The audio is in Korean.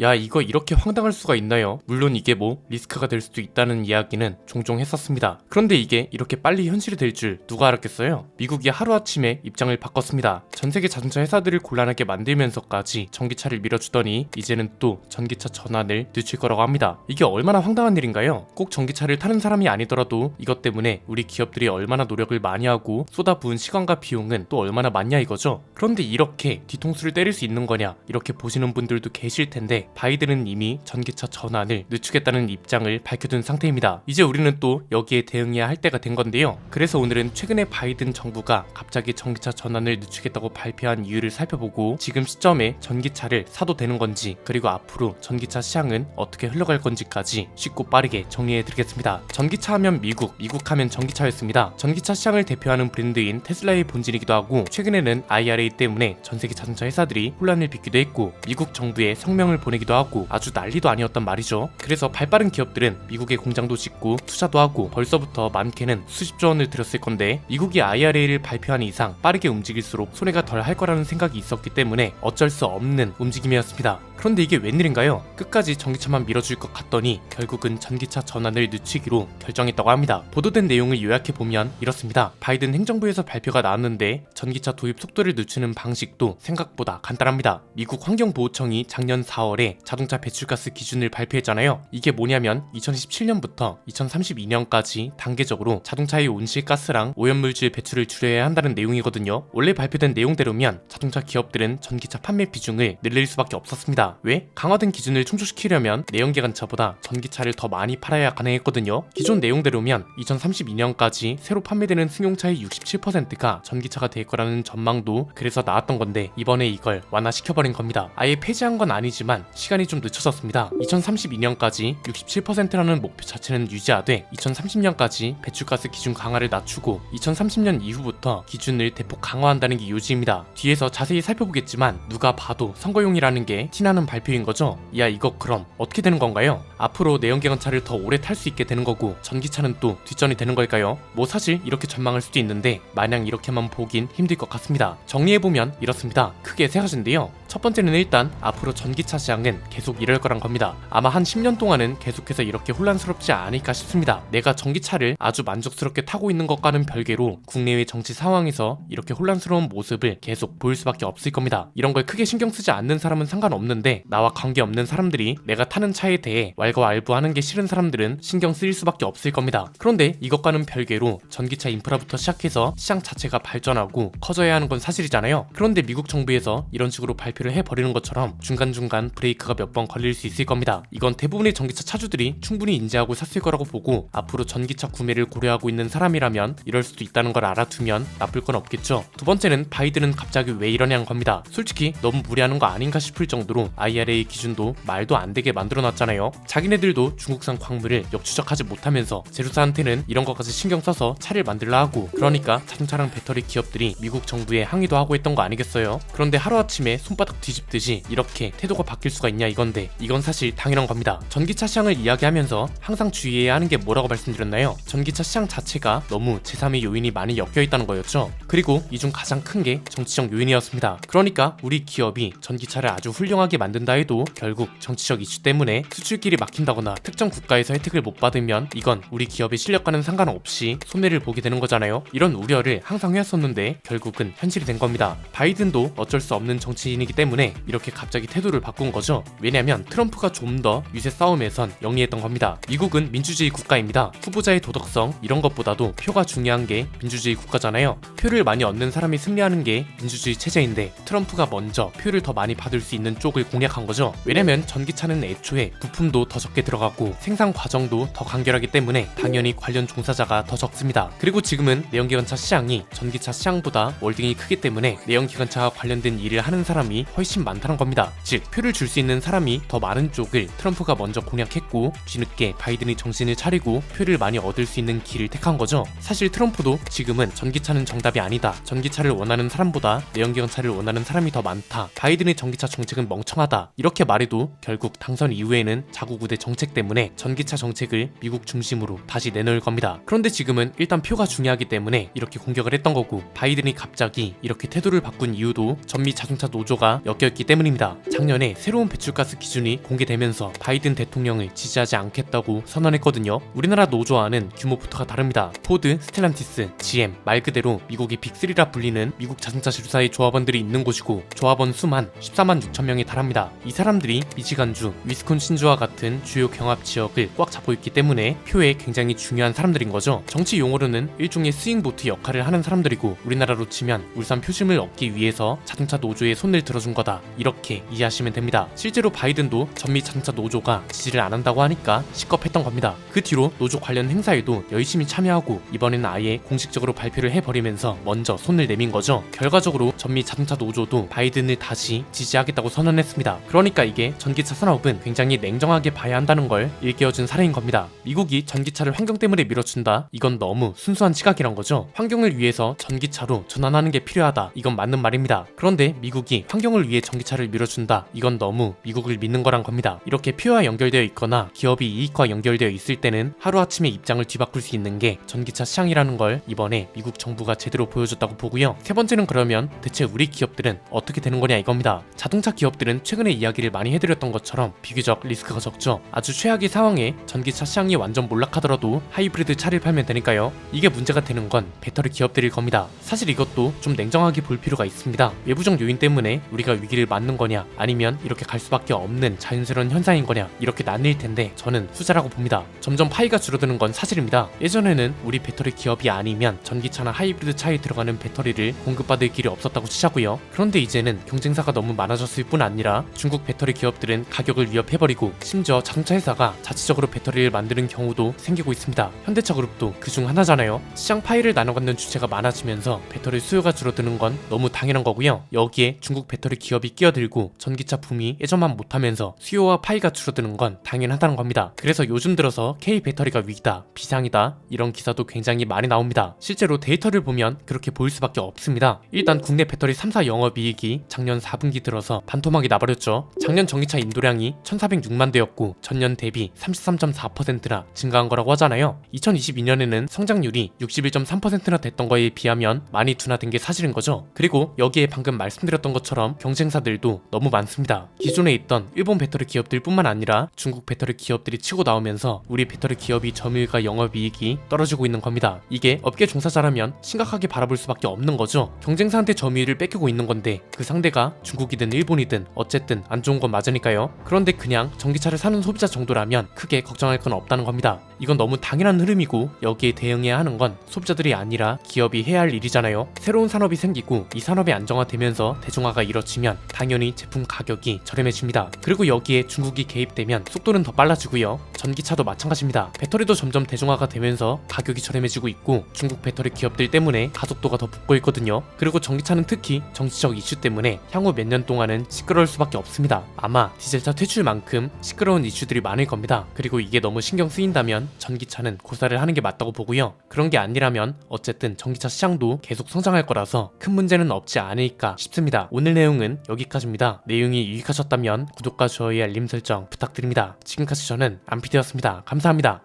야, 이거 이렇게 황당할 수가 있나요? 물론 이게 뭐 리스크가 될 수도 있다는 이야기는 종종 했었습니다. 그런데 이게 이렇게 빨리 현실이 될 줄 누가 알았겠어요? 미국이 하루아침에 입장을 바꿨습니다. 전세계 자동차 회사들을 곤란하게 만들면서까지 전기차를 밀어주더니 이제는 또 전기차 전환을 늦출 거라고 합니다. 이게 얼마나 황당한 일인가요? 꼭 전기차를 타는 사람이 아니더라도 이것 때문에 우리 기업들이 얼마나 노력을 많이 하고 쏟아부은 시간과 비용은 또 얼마나 많냐 이거죠. 그런데 이렇게 뒤통수를 때릴 수 있는 거냐, 이렇게 보시는 분들도 계실 텐데 바이든은 이미 전기차 전환을 늦추겠다는 입장을 밝혀둔 상태입니다. 이제 우리는 또 여기에 대응해야 할 때가 된 건데요. 그래서 오늘은 최근에 바이든 정부가 갑자기 전기차 전환을 늦추겠다고 발표한 이유를 살펴보고 지금 시점에 전기차를 사도 되는 건지, 그리고 앞으로 전기차 시장은 어떻게 흘러갈 건지까지 쉽고 빠르게 정리해드리겠습니다. 전기차 하면 미국 하면 전기차였습니다. 전기차 시장을 대표하는 브랜드인 테슬라의 본질이기도 하고, 최근에는 IRA 때문에 전세계 자동차 회사들이 혼란을 빚기도 했고 미국 정부에 성명을 보내기도 하고 아주 난리도 아니었단 말이죠. 그래서 발빠른 기업들은 미국에 공장도 짓고 투자도 하고 벌써부터 많게는 수십조 원을 들였을 건데, 미국이 IRA를 발표한 이상 빠르게 움직일수록 손해가 덜 할 거라는 생각이 있었기 때문에 어쩔 수 없는 움직임이었습니다. 그런데 이게 웬일인가요? 끝까지 전기차만 밀어줄 것 같더니 결국은 전기차 전환을 늦추기로 결정했다고 합니다. 보도된 내용을 요약해보면 이렇습니다. 바이든 행정부에서 발표가 나왔는데 전기차 도입 속도를 늦추는 방식도 생각보다 간단합니다. 미국 환경보호청이 작년 4월에 자동차 배출가스 기준을 발표했잖아요. 이게 뭐냐면 2017년부터 2032년까지 단계적으로 자동차의 온실가스랑 오염물질 배출을 줄여야 한다는 내용이거든요. 원래 발표된 내용대로면 자동차 기업들은 전기차 판매 비중을 늘릴 수밖에 없었습니다. 왜? 강화된 기준을 충족시키려면 내연기관차보다 전기차를 더 많이 팔아야 가능했거든요. 기존 내용대로면 2032년까지 새로 판매되는 승용차의 67%가 전기차가 될 거라는 전망도 그래서 나왔던 건데, 이번에 이걸 완화시켜버린 겁니다. 아예 폐지한 건 아니지만 시간이 좀 늦춰졌습니다. 2032년까지 67%라는 목표 자체는 유지하되 2030년까지 배출가스 기준 강화를 낮추고 2030년 이후부터 기준을 대폭 강화한다는 게 요지입니다. 뒤에서 자세히 살펴보겠지만 누가 봐도 선거용이라는 게 티나는 발표인 거죠. 야, 이거 그럼 어떻게 되는 건가요? 앞으로 내연기관차를 더 오래 탈 수 있게 되는 거고 전기차는 또 뒷전이 되는 걸까요? 뭐 사실 이렇게 전망할 수도 있는데 마냥 이렇게만 보긴 힘들 것 같습니다. 정리해보면 이렇습니다. 크게 세 가지인데요. 첫 번째는 일단 앞으로 전기차 시장은 계속 이럴 거란 겁니다. 아마 한 10년 동안은 계속해서 이렇게 혼란스럽지 않을까 싶습니다. 내가 전기차를 아주 만족스럽게 타고 있는 것과는 별개로 국내외 정치 상황에서 이렇게 혼란스러운 모습을 계속 보일 수밖에 없을 겁니다. 이런 걸 크게 신경 쓰지 않는 사람은 상관없는데 나와 관계없는 사람들이 내가 타는 차에 대해 왈가왈부하는 게 싫은 사람들은 신경 쓰일 수밖에 없을 겁니다. 그런데 이것과는 별개로 전기차 인프라부터 시작해서 시장 자체가 발전하고 커져야 하는 건 사실이잖아요. 그런데 미국 정부에서 이런 식으로 발표를 해버리는 것처럼 중간중간 브레이크가 몇 번 걸릴 수 있을 겁니다. 이건 대부분의 전기차 차주들이 충분히 인지하고 샀을 거라고 보고, 앞으로 전기차 구매를 고려하고 있는 사람이라면 이럴 수도 있다는 걸 알아두면 나쁠 건 없겠죠. 두 번째는 바이든은 갑자기 왜 이러냐는 겁니다. 솔직히 너무 무리하는 거 아닌가 싶을 정도로 IRA 기준도 말도 안 되게 만들어놨잖아요. 자기네들도 중국산 광물을 역추적하지 못하면서 제조사한테는 이런 것까지 신경 써서 차를 만들라 하고, 그러니까 자동차랑 배터리 기업들이 미국 정부에 항의도 하고 했던 거 아니겠어요? 그런데 하루아침에 손바닥 뒤집듯이 이렇게 태도가 바뀔 수가 있냐 이건데, 이건 사실 당연한 겁니다. 전기차 시장을 이야기하면서 항상 주의해야 하는 게 뭐라고 말씀드렸나요? 전기차 시장 자체가 너무 제3의 요인이 많이 엮여있다는 거였죠. 그리고 이 중 가장 큰 게 정치적 요인이었습니다. 그러니까 우리 기업이 전기차를 아주 훌륭하게 만든다 해도 결국 정치적 이슈 때문에 수출길이 막힌다거나 특정 국가에서 혜택을 못 받으면 이건 우리 기업의 실력과는 상관없이 손해를 보게 되는 거잖아요. 이런 우려를 항상 해왔었는데 결국은 현실이 된 겁니다. 바이든도 어쩔 수 없는 정치인이기 때문에 이렇게 갑자기 태도를 바꾼 거죠. 왜냐면 트럼프가 좀 더 유세 싸움에선 영리했던 겁니다. 미국은 민주주의 국가입니다. 후보자의 도덕성 이런 것보다도 표가 중요한 게 민주주의 국가잖아요. 표를 많이 얻는 사람이 승리하는 게 민주주의 체제인데 트럼프가 먼저 표를 더 많이 받을 수 있는 쪽을 공략한 거죠. 왜냐면 전기차는 애초에 부품도 더 적게 들어가고 생산 과정도 더 간결하기 때문에 당연히 관련 종사자가 더 적습니다. 그리고 지금은 내연기관차 시장이 전기차 시장보다 월등히 크기 때문에 내연기관차와 관련된 일을 하는 사람이 훨씬 많다는 겁니다. 즉 표를 줄 수 있는 사람이 더 많은 쪽을 트럼프가 먼저 공략했고, 뒤늦게 바이든이 정신을 차리고 표를 많이 얻을 수 있는 길을 택한 거죠. 사실 트럼프도 지금은 전기차는 정답이 아니다, 전기차를 원하는 사람보다 내연기관차를 원하는 사람이 더 많다, 바이든의 전기차 정책은 멍청하다 이렇게 말해도 결국 당선 이후에는 자국우대 정책 때문에 전기차 정책을 미국 중심으로 다시 내놓을 겁니다. 그런데 지금은 일단 표가 중요하기 때문에 이렇게 공격을 했던 거고, 바이든이 갑자기 이렇게 태도를 바꾼 이유도 전미 자동차 노조가 전기차가 엮여있기 때문입니다. 작년에 새로운 배출가스 기준이 공개되면서 바이든 대통령을 지지하지 않겠다고 선언했거든요. 우리나라 노조와는 규모부터가 다릅니다. 포드, 스텔란티스, GM, 말 그대로 미국의 빅3라 불리는 미국 자동차 제조사의 조합원들이 있는 곳이고 조합원 수만 14만 6천 명에 달합니다. 이 사람들이 미시간주, 위스콘신주와 같은 주요 경합 지역을 꽉 잡고 있기 때문에 표에 굉장히 중요한 사람들인 거죠. 정치 용어로는 일종의 스윙보트 역할을 하는 사람들이고 우리나라로 치면 울산 표심을 얻기 위해서 자동차 노조에 손을 들어준 거다, 이렇게 이해하시면 됩니다. 실제로 바이든도 전미 자동차 노조가 지지를 안 한다고 하니까 식겁했던 겁니다. 그 뒤로 노조 관련 행사에도 열심히 참여하고 이번에는 아예 공식적으로 발표를 해버리면서 먼저 손을 내민 거죠. 결과적으로 전미 자동차 노조도 바이든을 다시 지지하겠다고 선언했습니다. 그러니까 이게 전기차 산업은 굉장히 냉정하게 봐야 한다는 걸 일깨워준 사례인 겁니다. 미국이 전기차를 환경 때문에 밀어준다? 이건 너무 순수한 시각이란 거죠. 환경을 위해서 전기차로 전환하는 게 필요하다, 이건 맞는 말입니다. 그런데 미국이 환경을 위해 전기차를 밀어준다? 이건 너무 미국을 믿는 거란 겁니다. 이렇게 표와 연결되어 있거나 기업이 이익과 연결되어 있을 때는 하루아침에 입장을 뒤바꿀 수 있는 게 전기차 시장이라는 걸 이번에 미국 정부가 제대로 보여줬다고 보고요. 세 번째는 그러면 대체 우리 기업들은 어떻게 되는 거냐 이겁니다. 자동차 기업들은 최근에 이야기를 많이 해드렸던 것처럼 비교적 리스크가 적죠. 아주 최악의 상황에 전기차 시장이 완전 몰락하더라도 하이브리드 차를 팔면 되니까요. 이게 문제가 되는 건 배터리 기업들일 겁니다. 사실 이것도 좀 냉정하게 볼 필요가 있습니다. 외부적 요인 때문에 우리가 위기를 맞는 거냐 아니면 이렇게 갈 수밖에 없는 자연스러운 현상인 거냐, 이렇게 나뉠 텐데 저는 후자라고 봅니다. 점점 파이가 줄어드는 건 사실입니다. 예전에는 우리 배터리 기업이 아니면 전기차나 하이브리드 차에 들어가는 배터리를 공급받을 길이 없었다고 치자고요. 그런데 이제는 경쟁사가 너무 많아졌을 뿐 아니라 중국 배터리 기업들은 가격을 위협해버리고 심지어 자동차 회사가 자체적으로 배터리를 만드는 경우도 생기고 있습니다. 현대차 그룹도 그중 하나잖아요. 시장 파이를 나눠 갖는 주체가 많아지면서 배터리 수요가 줄어드는 건 너무 당연한 거고요. 여기에 중국 배터리 기업이 끼어들고 전기차 붐이 예전만 못하면서 수요와 파이가 줄어드는 건 당연하다는 겁니다. 그래서 요즘 들어서 K 배터리가 위기다, 비상이다, 이런 기사도 굉장히 많이 나옵니다. 실제로 데이터를 보면 그렇게 보일 수밖에 없습니다. 일단 국내 배터리 3사 영업이익이 작년 4분기 들어서 반토막이 나버렸죠. 작년 전기차 인도량이 1406만 대였고 전년 대비 33.4%나 증가한 거라고 하잖아요. 2022년에는 성장률이 61.3%나 됐던 거에 비하면 많이 둔화된 게 사실인 거죠. 그리고 여기에 방금 말씀드렸던 것처럼 경쟁사들도 너무 많습니다. 기존에 있던 일본 배터리 기업들 뿐만 아니라 중국 배터리 기업들이 치고 나오면서 우리 배터리 기업이 점유율과 영업이익이 떨어지고 있는 겁니다. 이게 업계 종사자라면 심각하게 바라볼 수밖에 없는 거죠. 경쟁사한테 점유율을 뺏기고 있는 건데 그 상대가 중국이든 일본이든 어쨌든 안 좋은 건 맞으니까요. 그런데 그냥 전기차를 사는 소비자 정도라면 크게 걱정할 건 없다는 겁니다. 이건 너무 당연한 흐름이고 여기에 대응해야 하는 건 소비자들이 아니라 기업이 해야 할 일이잖아요. 새로운 산업이 생기고 이 산업이 안정화되면서 대중화가 이뤄지면 당연히 제품 가격이 저렴해집니다. 그리고 여기에 중국이 개입되면 속도는 더 빨라지고요. 전기차도 마찬가지입니다. 배터리도 점점 대중화가 되면서 가격이 저렴해지고 있고 중국 배터리 기업들 때문에 가속도가 더 붙고 있거든요. 그리고 전기차는 특히 정치적 이슈 때문에 향후 몇 년 동안은 시끄러울 수밖에 없습니다. 아마 디젤차 퇴출만큼 시끄러운 이슈들이 많을 겁니다. 그리고 이게 너무 신경 쓰인다면 전기차는 고사를 하는 게 맞다고 보고요. 그런 게 아니라면 어쨌든 전기차 시장도 계속 성장할 거라서 큰 문제는 없지 않을까 싶습니다. 오늘 내용은 여기까지입니다. 내용이 유익하셨다면 구독과 좋아요, 알림 설정 부탁드립니다. 지금까지 저는 안피디였습니다. 감사합니다.